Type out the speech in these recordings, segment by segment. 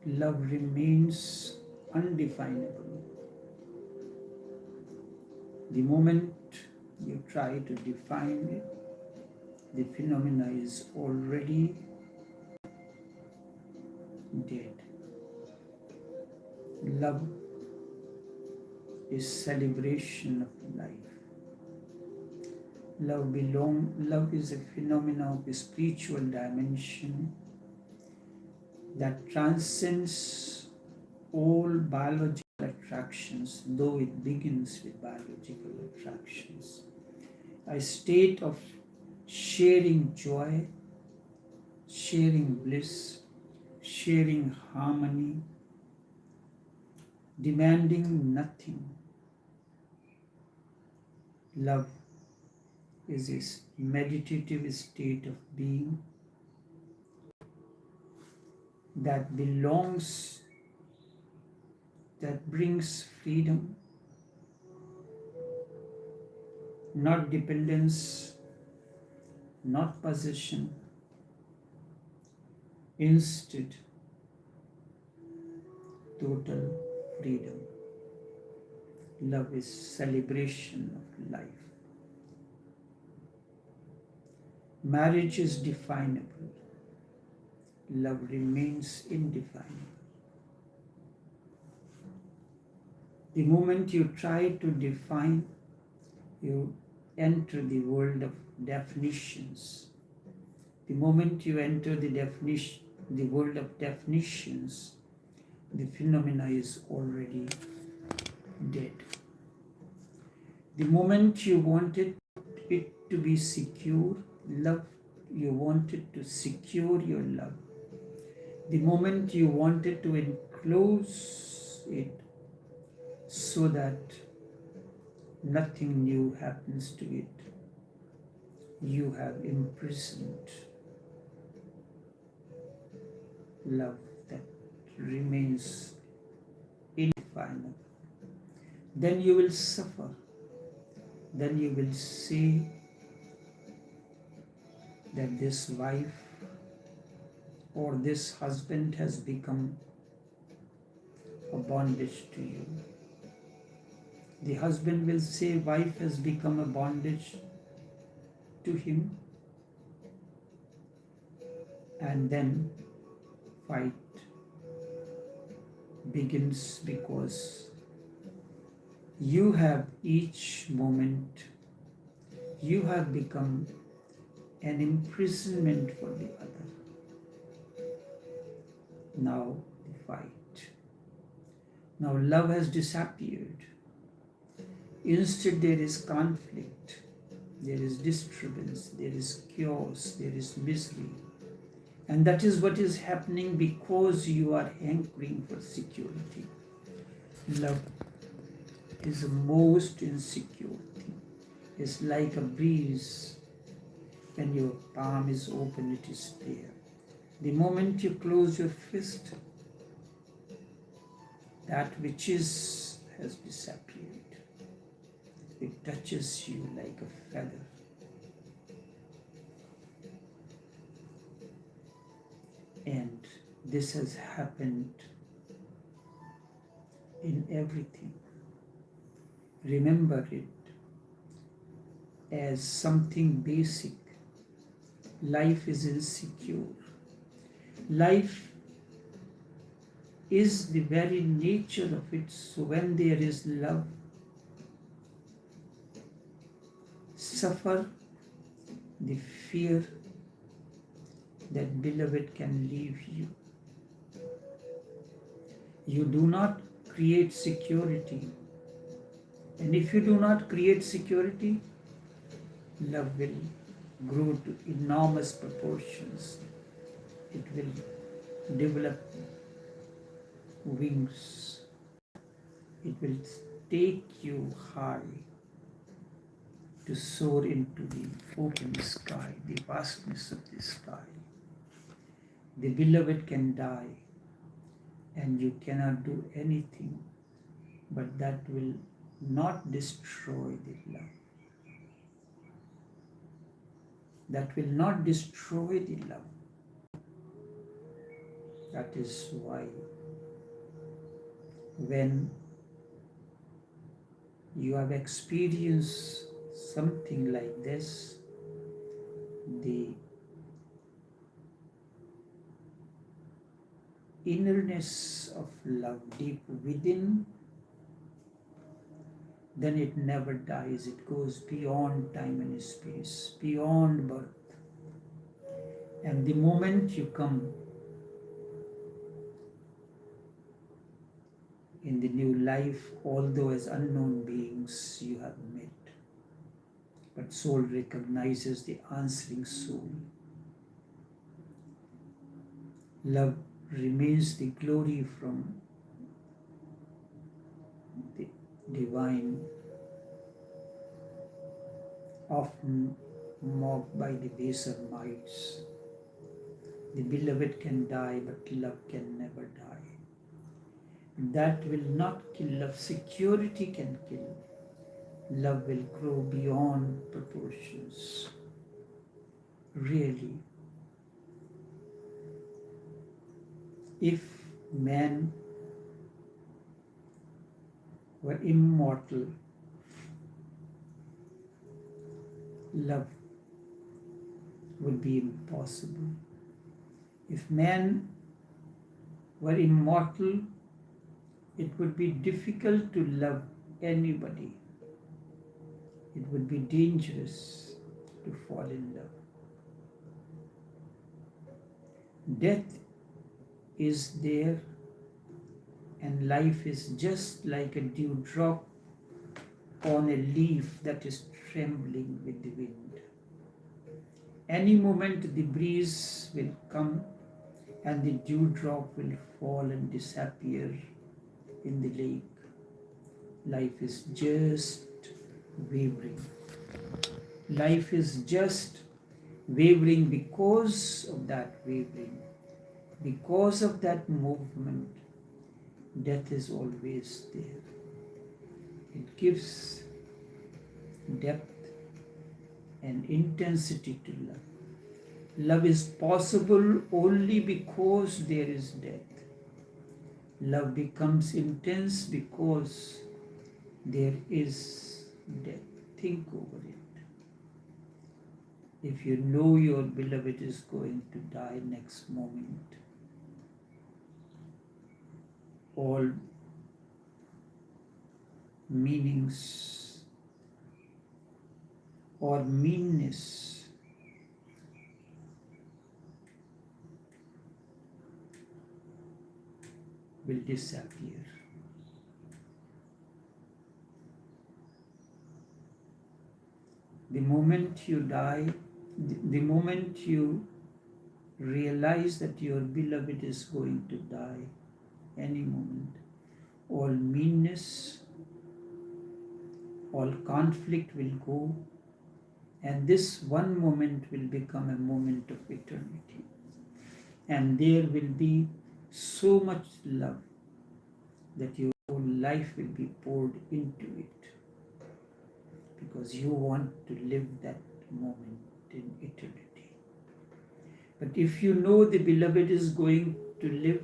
love remains undefinable. The moment you try to define it, the phenomena is already dead. Love is celebration of life. Love is a phenomenon of a spiritual dimension that transcends all biological attractions, though it begins with biological attractions. A state of sharing joy, sharing bliss, sharing harmony, demanding nothing. Love is a meditative state of being that brings freedom, not dependence, not possession, instead, total freedom. Love is celebration of life. Marriage is definable. Love remains indefinable. The moment you try to define, you enter the world of definitions. The moment you enter the world of definitions, the phenomena is already dead. The moment you wanted it to be secure, you wanted to secure your love. The moment you wanted to enclose it so that nothing new happens to it, you have imprisoned love that remains indefinable. Then you will suffer. Then you will say that this wife or this husband has become a bondage to you. The husband will say wife has become a bondage to him, and then fight begins because you have each moment, you have become an imprisonment for the other. Now the fight. Now love has disappeared. Instead there is conflict, there is disturbance, there is chaos, there is misery. And that is what is happening because you are hankering for security. Love is the most insecure thing. It's like a breeze. When your palm is open, it is there. The moment you close your fist, that which is has disappeared. It touches you like a feather. And this has happened in everything. Remember it as something basic. Life is insecure. Life is the very nature of it. So when there is love, suffer the fear that beloved can leave you. You do not create security. And if you do not create security, love will grow to enormous proportions. It will develop wings. It will take you high to soar into the open sky, the vastness of the sky. The beloved can die and you cannot do anything, but that will not destroy the love. That will not destroy the love. That is why when you have experienced something like this, the innerness of love deep within, then it never dies. It goes beyond time and space, beyond birth. And the moment you come in the new life, although as unknown beings you have met, but soul recognizes the answering soul. Love remains the glory from the divine, often mocked by the baser minds. The beloved can die, but love can never die. That will not kill love. Security can kill. Love will grow beyond proportions. Really, if man were immortal, love would be impossible. If man were immortal, it would be difficult to love anybody. It would be dangerous to fall in love. Death is there, and life is just like a dewdrop on a leaf that is trembling with the wind. Any moment the breeze will come and the dewdrop will fall and disappear in the lake. Life is just wavering. Life is just wavering. Because of that wavering, because of that movement, death is always there. It gives depth and intensity to love. Love is possible only because there is death. Love becomes intense because there is death. Think over it. If you know your beloved is going to die next moment, all meanings or meanness will disappear. The moment you die, the moment you realize that your beloved is going to die any moment, all meanness, all conflict will go, and this one moment will become a moment of eternity. And there will be so much love that your whole life will be poured into it, because you want to live that moment in eternity. But if you know the beloved is going to live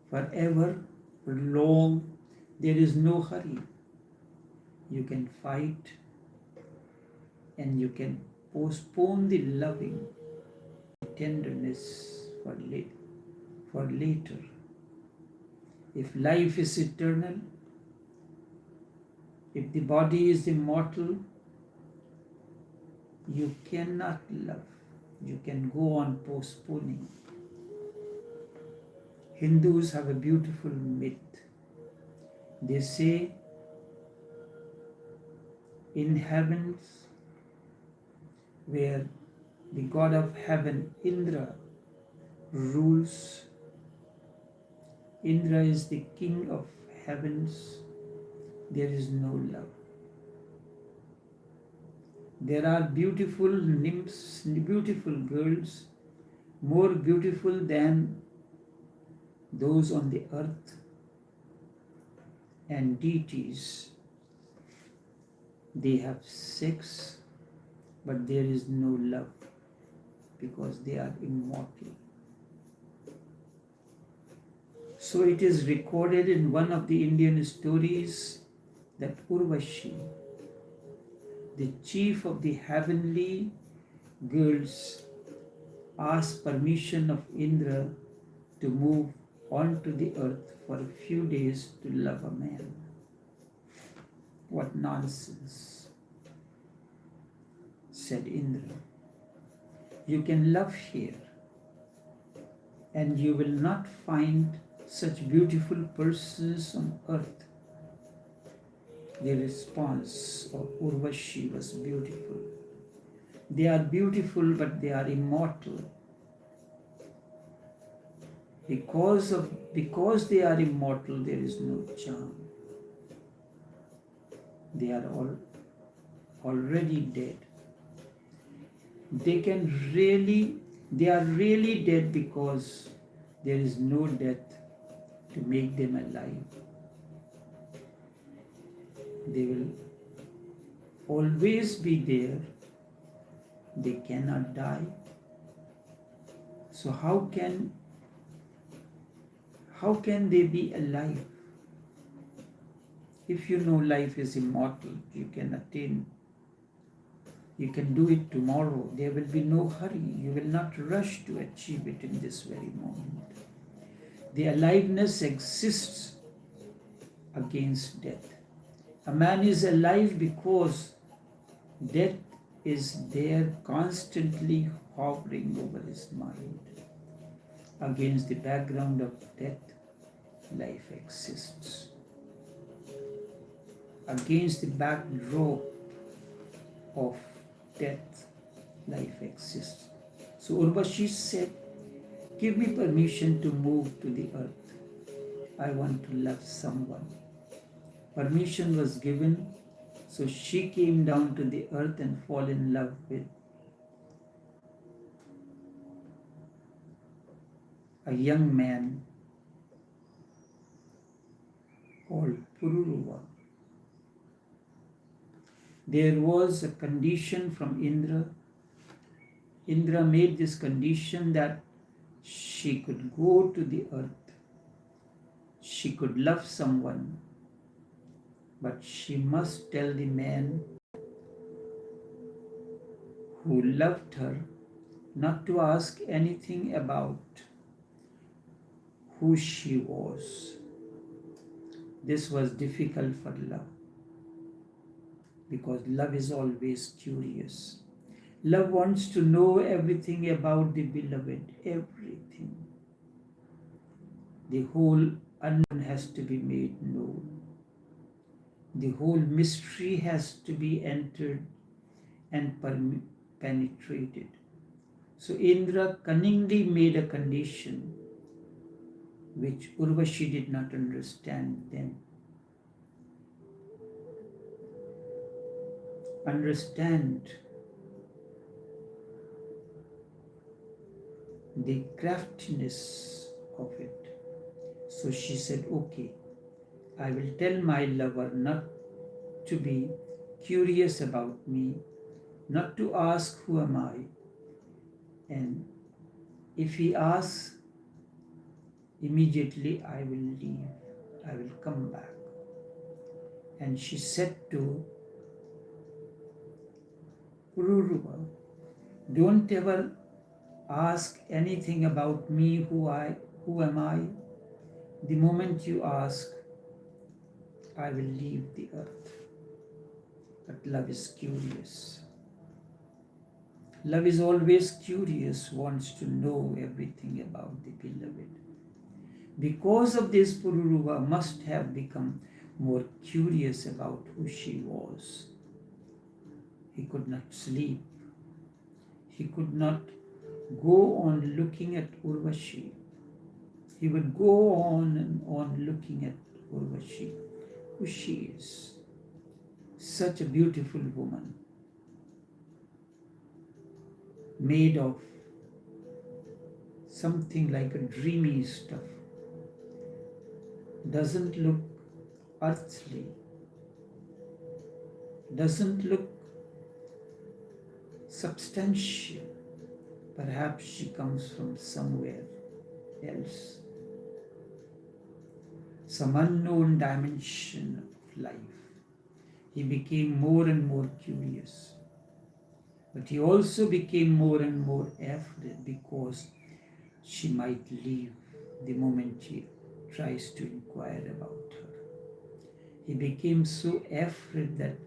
forever, for long, there is no hurry. You can fight and you can postpone the loving tenderness for later. If life is eternal, if the body is immortal, you cannot love. You can go on postponing. Hindus have a beautiful myth. They say in heavens, where the god of heaven, Indra, rules. Indra is the king of heavens. There is no love. There are beautiful nymphs, beautiful girls, more beautiful than those on the earth, and deities. They have sex, but there is no love because they are immortal. So it is recorded in one of the Indian stories that Urvashi, the chief of the heavenly girls, asked permission of Indra to move onto the earth for a few days to love a man. What nonsense, said Indra. You can love here, and you will not find such beautiful persons on earth. The response of Urvashi was beautiful. They are beautiful, but they are immortal. Because they are immortal, there is no charm. They are already dead. They are really dead because there is no death to make them alive. They will always be there. They cannot die. So how can they be alive? If you know life is immortal, you can attain. You can do it tomorrow. There will be no hurry. You will not rush to achieve it in this very moment. The aliveness exists against death. A man is alive because death is there constantly hovering over his mind. Against the background of death, life exists. Against the backdrop of death, life exists. So Urvashi said, give me permission to move to the earth. I want to love someone. Permission was given, so she came down to the earth and fall in love with a young man called Pururuva. There was a condition from Indra. Indra made this condition that she could go to the earth. She could love someone, but she must tell the man who loved her not to ask anything about who she was. This was difficult for love, because love is always curious. Love wants to know everything about the beloved, everything. The whole unknown has to be made known. The whole mystery has to be entered and penetrated. So Indra cunningly made a condition which Urvashi did not understand then. Understand the craftiness of it. So she said, okay, I will tell my lover not to be curious about me, not to ask who am I, and if he asks, immediately I will leave, I will come back. And she said to Pururuva, don't ever ask anything about me, who am I. The moment you ask, I will leave the earth. But love is curious. Love is always curious, wants to know everything about the beloved. Because of this, Pururuva must have become more curious about who she was. He could not sleep. He could not go on looking at Urvashi. He would go on and on looking at Urvashi, who she is. Such a beautiful woman, made of something like a dreamy stuff. Doesn't look earthly, doesn't look substantial. Perhaps she comes from somewhere else. some unknown dimension of life. He became more and more curious. But he also became more and more afraid because she might leave the moment he tries to inquire about her. He became so afraid that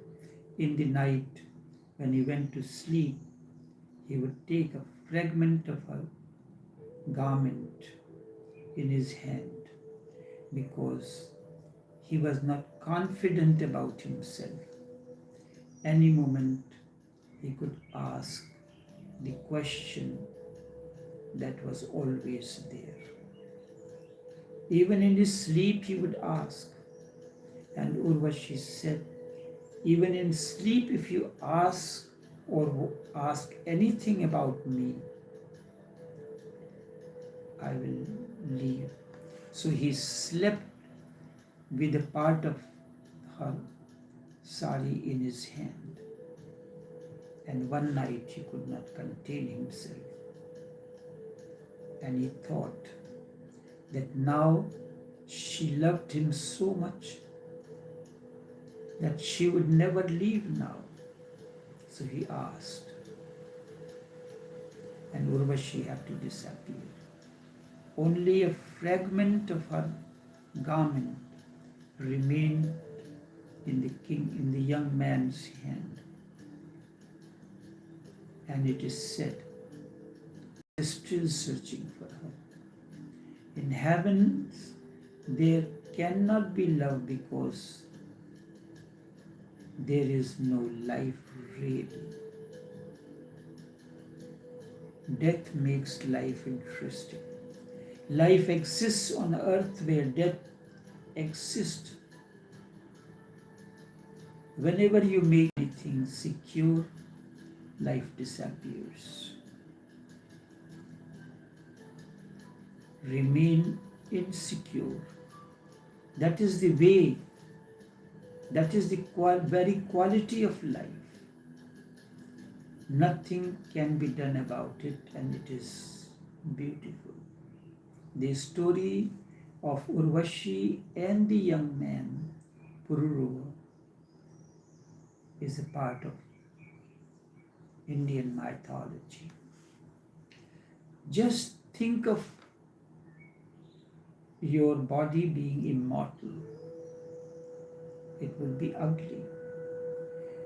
in the night when he went to sleep, he would take a fragment of her garment in his hand because he was not confident about himself. Any moment he could ask the question that was always there. Even in his sleep he would ask. And Urvashi said, even in sleep if you ask or ask anything about me, I will leave. So he slept with a part of her sari in his hand. And one night he could not contain himself. And he thought that now she loved him so much that she would never leave now. So he asked. And Urvashi had to disappear. Only a fragment of her garment remained in the young man's hand. And it is said, he is still searching for her. In heavens, there cannot be love because there is no life really. Death makes life interesting. Life exists on earth where death exists. Whenever you make anything secure, life disappears. Remain insecure. That is the way, that is the very quality of life. Nothing can be done about it, and it is beautiful. The story of Urvashi and the young man, Pururava, is a part of Indian mythology. Just think of your body being immortal. It will be ugly.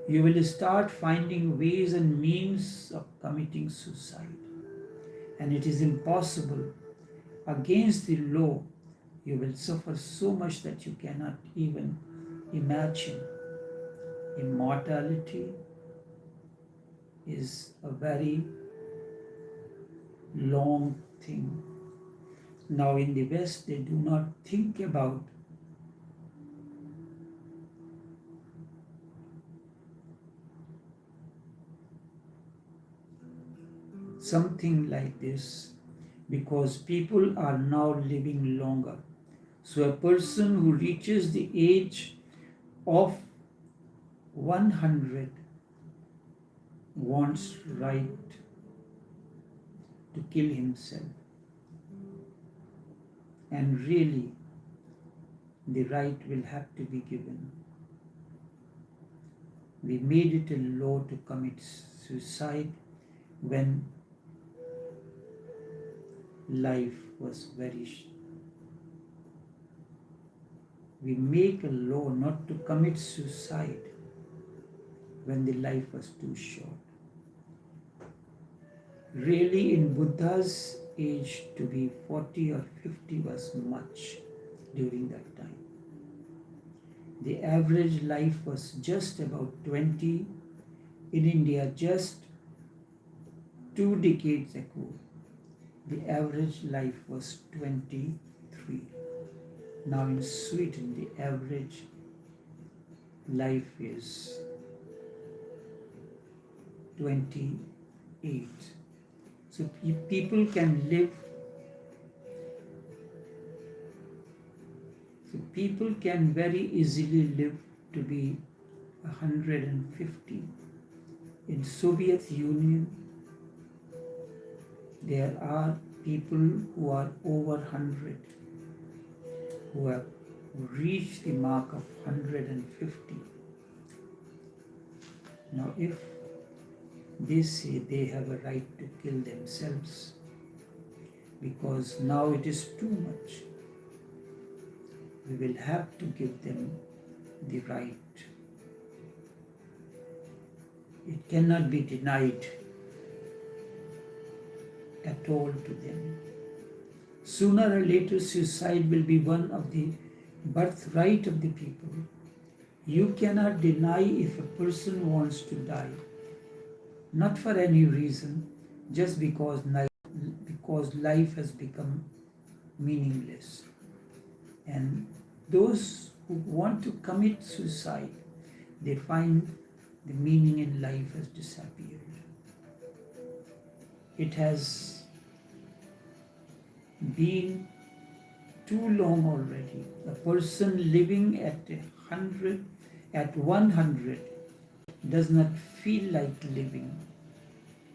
You will start finding ways and means of committing suicide. And it is impossible. Against the law, you will suffer so much that you cannot even imagine. Immortality is a very long thing. Now in the West, they do not think about something like this because people are now living longer. So a person who reaches the age of 100 wants right to kill himself. And really, the right will have to be given. We made it a law to commit suicide when life was we make a law not to commit suicide when the life was too short. Really, in Buddha's age, to be 40 or 50 was much during that time. The average life was just about 20. In India, just 2 decades ago, the average life was 23. Now in Sweden, the average life is 28. So people can live. So people can very easily live to be 150. In Soviet Union, there are people who are over 100, who have reach the mark of 150. Now if they say they have a right to kill themselves because now it is too much, we will have to give them the right. It cannot be denied at all to them. Sooner or later, suicide will be one of the birthright of the people. You cannot deny if a person wants to die, not for any reason, just because life has become meaningless. And those who want to commit suicide, they find the meaning in life has disappeared. It has been too long already. A person living at 100 does not feel like living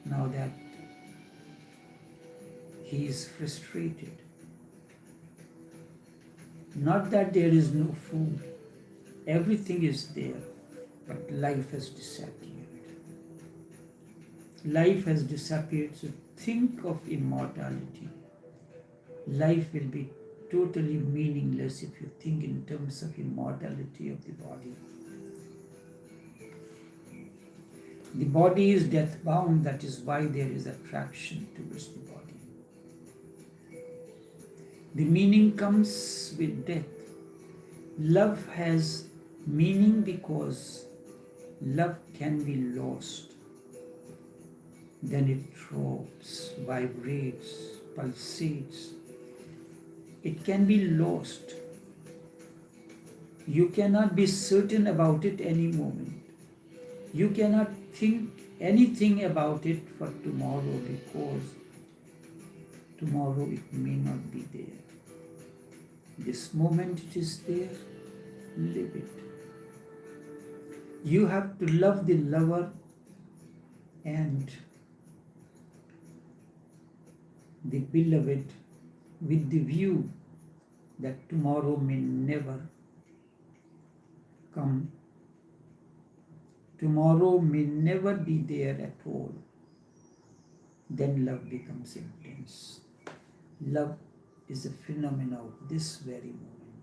now that he is frustrated. Not that there is no food, everything is there, but life has disappeared. Life has disappeared, so think of immortality. Life will be totally meaningless if you think in terms of immortality of the body. The body is death bound, that is why there is attraction towards the body. The meaning comes with death. Love has meaning because love can be lost. Then it throbs, vibrates, pulsates. It can be lost. You cannot be certain about it any moment. You cannot think anything about it for tomorrow because tomorrow it may not be there. This moment it is there, live it. You have to love the lover and the beloved with the view that tomorrow may never come. Tomorrow may never be there at all. Then love becomes intense. Love is a phenomenon of this very moment.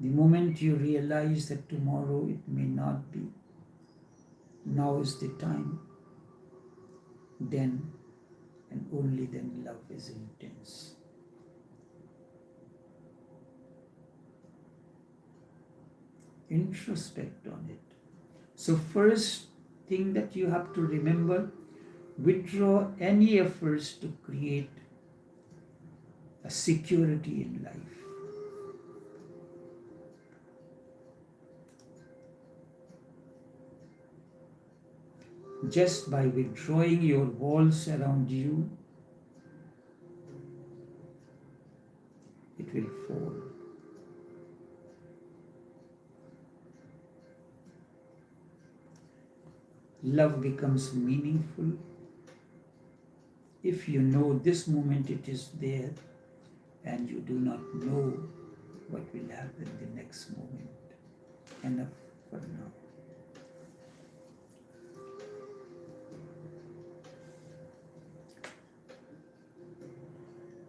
The moment you realize that tomorrow it may not be, now is the time, then and only then love is intense. Introspect on it. So first thing that you have to remember, withdraw any efforts to create a security in life. Just by withdrawing your walls around you, it will fall. Love becomes meaningful if you know this moment it is there and you do not know what will happen the next moment. Enough for now.